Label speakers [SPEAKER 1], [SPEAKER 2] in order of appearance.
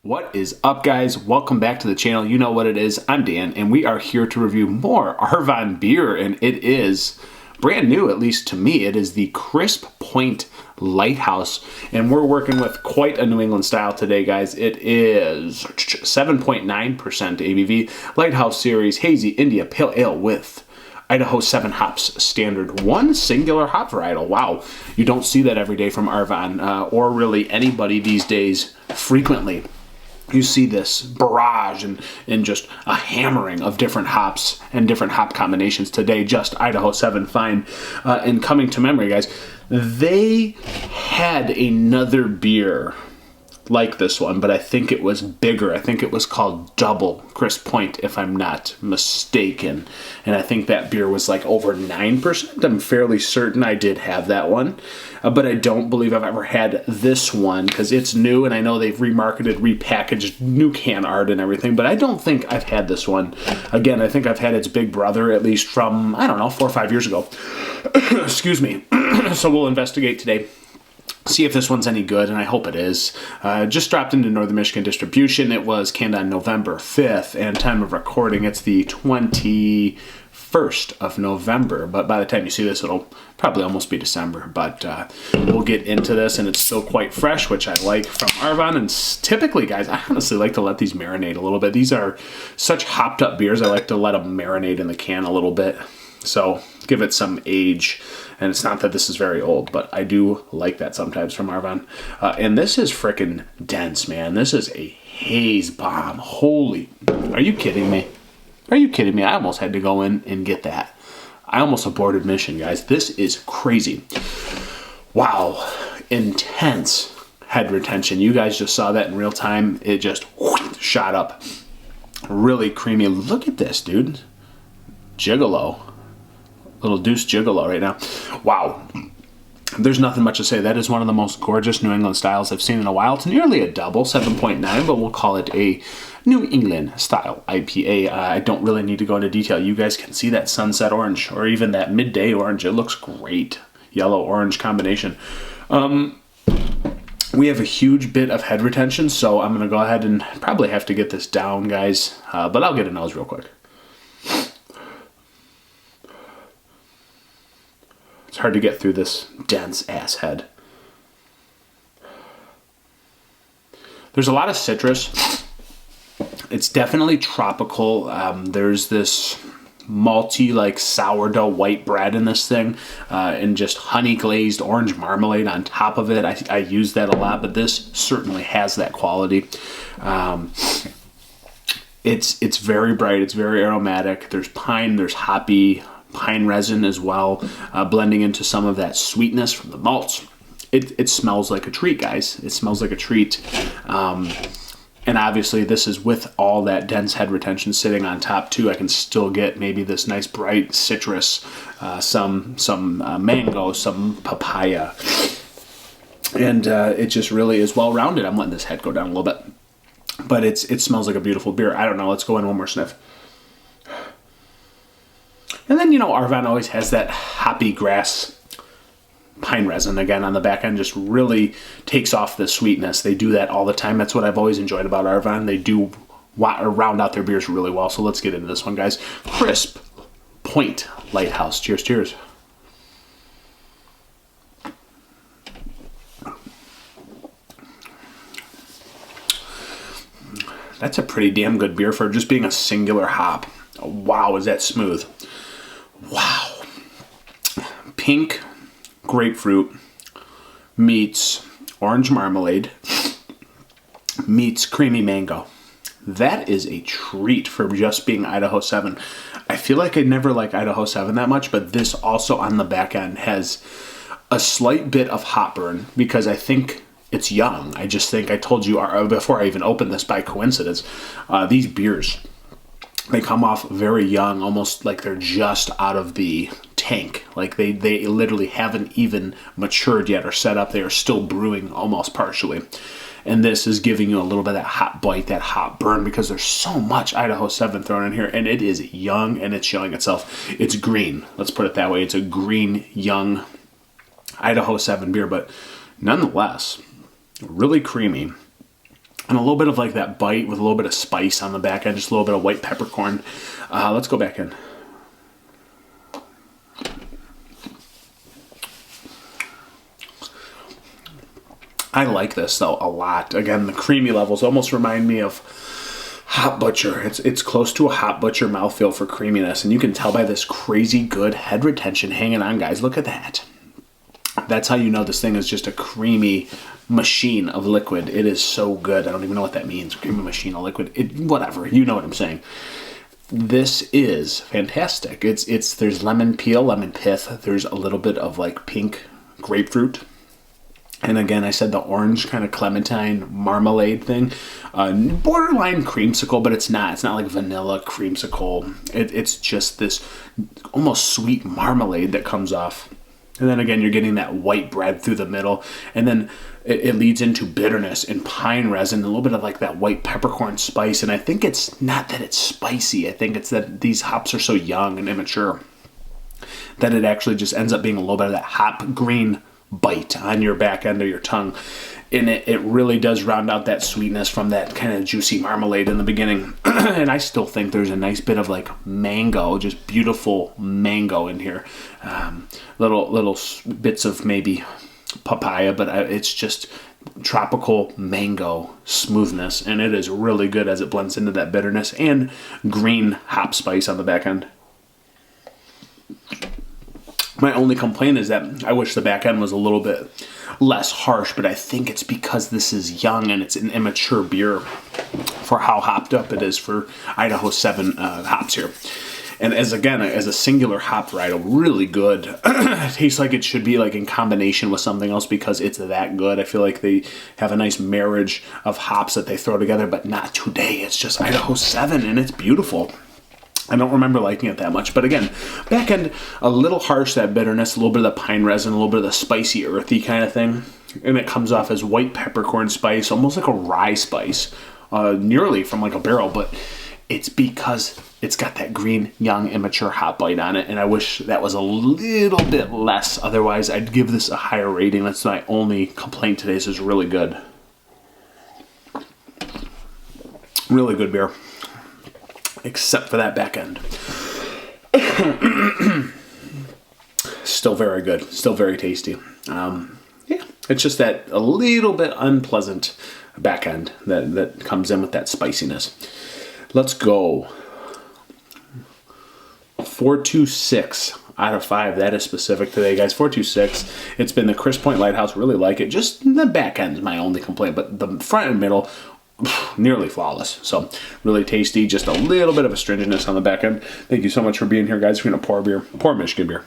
[SPEAKER 1] What is up, guys? Welcome back to the channel. You know what it is. I'm Dan, and we are here to review more Arvon beer, and it is brand new, at least to me. It is the Crisp Point Lighthouse, and we're working with quite a New England style today, guys. It is 7.9% ABV, Lighthouse Series Hazy India Pale Ale with Idaho 7 hops standard, one singular hop varietal. Wow, you don't see that every day from Arvon, or really anybody these days frequently. You see this barrage and just a hammering of different hops and different hop combinations. Today, just Idaho 7 fine. And coming to memory, guys, they had another beer like this one, but I think it was bigger. I think it was called Double Crisp Point, if I'm not mistaken. And I think that beer was like over 9%. I'm fairly certain I did have that one. But I don't believe I've ever had this one because it's new, and I know they've remarketed, repackaged, new can art and everything, but I don't think I've had this one. Again, I think I've had its big brother at least from, I don't know, 4 or 5 years ago. Excuse me. So we'll investigate today, see if this one's any good, and I hope it is. Just dropped into Northern Michigan distribution. It was canned on November 5th, and time of recording, it's the 21st of November, but by the time you see this, it'll probably almost be December, but we'll get into this, and it's still quite fresh, which I like from Arvon. And typically, guys, I honestly like to let these marinate a little bit. These are such hopped up beers, I like to let them marinate in the can a little bit, so give it some age. And it's not that this is very old, but I do like that sometimes from Arvon. And this is frickin' dense, man. This is a haze bomb. Holy, are you kidding me? Are you kidding me? I almost had to go in and get that. I almost aborted mission, guys. This is crazy. Wow. Intense head retention. You guys just saw that in real time. It just shot up. Really creamy. Look at this, dude. Gigolo. Little deuce gigolo right now. Wow. There's nothing much to say. That is one of the most gorgeous New England styles I've seen in a while. It's nearly a double, 7.9, but we'll call it a New England style IPA. I don't really need to go into detail. You guys can see that sunset orange or even that midday orange. It looks great. Yellow-orange combination. We have a huge bit of head retention, so I'm going to go ahead and probably have to get this down, guys. But I'll get a nose real quick. It's hard to get through this dense-ass head. There's a lot of citrus. It's definitely tropical. There's this malty, like sourdough white bread in this thing, and just honey-glazed orange marmalade on top of it. I use that a lot, but this certainly has that quality. It's very bright. It's very aromatic. There's pine. There's hoppy pine resin as well, blending into some of that sweetness from the malts. It smells like a treat, guys. It smells like a treat. And obviously this is with all that dense head retention sitting on top too. I can still get maybe this nice bright citrus, some mango, some papaya. And it just really is well rounded. I'm letting this head go down a little bit. But it smells like a beautiful beer. I don't know. Let's go in one more sniff. And then, you know, Arvon always has that hoppy grass pine resin again on the back end, just really takes off the sweetness. They do that all the time. That's what I've always enjoyed about Arvon. They do round out their beers really well. So let's get into this one, guys. Crisp Point Lighthouse. Cheers, cheers. That's a pretty damn good beer for just being a singular hop. Wow, is that smooth. Wow. Pink grapefruit meets orange marmalade meets creamy mango. That is a treat for just being Idaho 7. I feel like I never like Idaho 7 that much, but this also on the back end has a slight bit of hop burn because I think it's young. I just think I told you before I even opened this by coincidence, these beers, they come off very young, almost like they're just out of the tank. Like they literally haven't even matured yet or set up. They are still brewing almost partially. And this is giving you a little bit of that hot bite, that hot burn, because there's so much Idaho 7 thrown in here. And it is young and it's showing itself. It's green. Let's put it that way. It's a green, young Idaho 7 beer, but nonetheless, really creamy. And a little bit of like that bite with a little bit of spice on the back end, just a little bit of white peppercorn. Let's go back in. I like this though a lot. Again, the creamy levels almost remind me of Hop Butcher. It's close to a Hop Butcher mouthfeel for creaminess, and you can tell by this crazy good head retention hanging on, guys. Look at that. That's how you know this thing is just a creamy machine of liquid. It is so good. I don't even know what that means. Creamy machine of liquid. Whatever. You know what I'm saying. This is fantastic. There's lemon peel, lemon pith. There's a little bit of like pink grapefruit. And again, I said the orange kind of clementine marmalade thing. Borderline creamsicle, but it's not. It's not like vanilla creamsicle. It's just this almost sweet marmalade that comes off. And then again, you're getting that white bread through the middle. And then it leads into bitterness and pine resin, a little bit of like that white peppercorn spice. And I think it's not that it's spicy. I think it's that these hops are so young and immature that it actually just ends up being a little bit of that hop green bite on your back end of your tongue. And it really does round out that sweetness from that kind of juicy marmalade in the beginning. And I still think there's a nice bit of like mango, just beautiful mango in here. Little bits of maybe papaya, but it's just tropical mango smoothness. And it is really good as it blends into that bitterness and green hop spice on the back end. My only complaint is that I wish the back end was a little bit less harsh, but I think it's because this is young and it's an immature beer for how hopped up it is for Idaho 7 hops here. And as a singular hop varietal, really good. It tastes like it should be like in combination with something else because it's that good. I feel like they have a nice marriage of hops that they throw together, but not today. It's just Idaho 7 and it's beautiful. I don't remember liking it that much. But again, back end, a little harsh, that bitterness, a little bit of the pine resin, a little bit of the spicy, earthy kind of thing. And it comes off as white peppercorn spice, almost like a rye spice, nearly from like a barrel. But it's because it's got that green, young, immature hop bite on it. And I wish that was a little bit less. Otherwise, I'd give this a higher rating. That's my only complaint today. This is really good. Really good beer. Except for that back end. Still very good. Still very tasty. Yeah, it's just that a little bit unpleasant back end that comes in with that spiciness. Let's go. 426 out of 5. That is specific today, guys. 426. It's been the Crisp Point Lighthouse. Really like it. Just the back end is my only complaint, but the front and middle, nearly flawless. So really tasty. Just a little bit of astringentness on the back end. Thank you so much for being here, guys. We're gonna pour Michigan beer.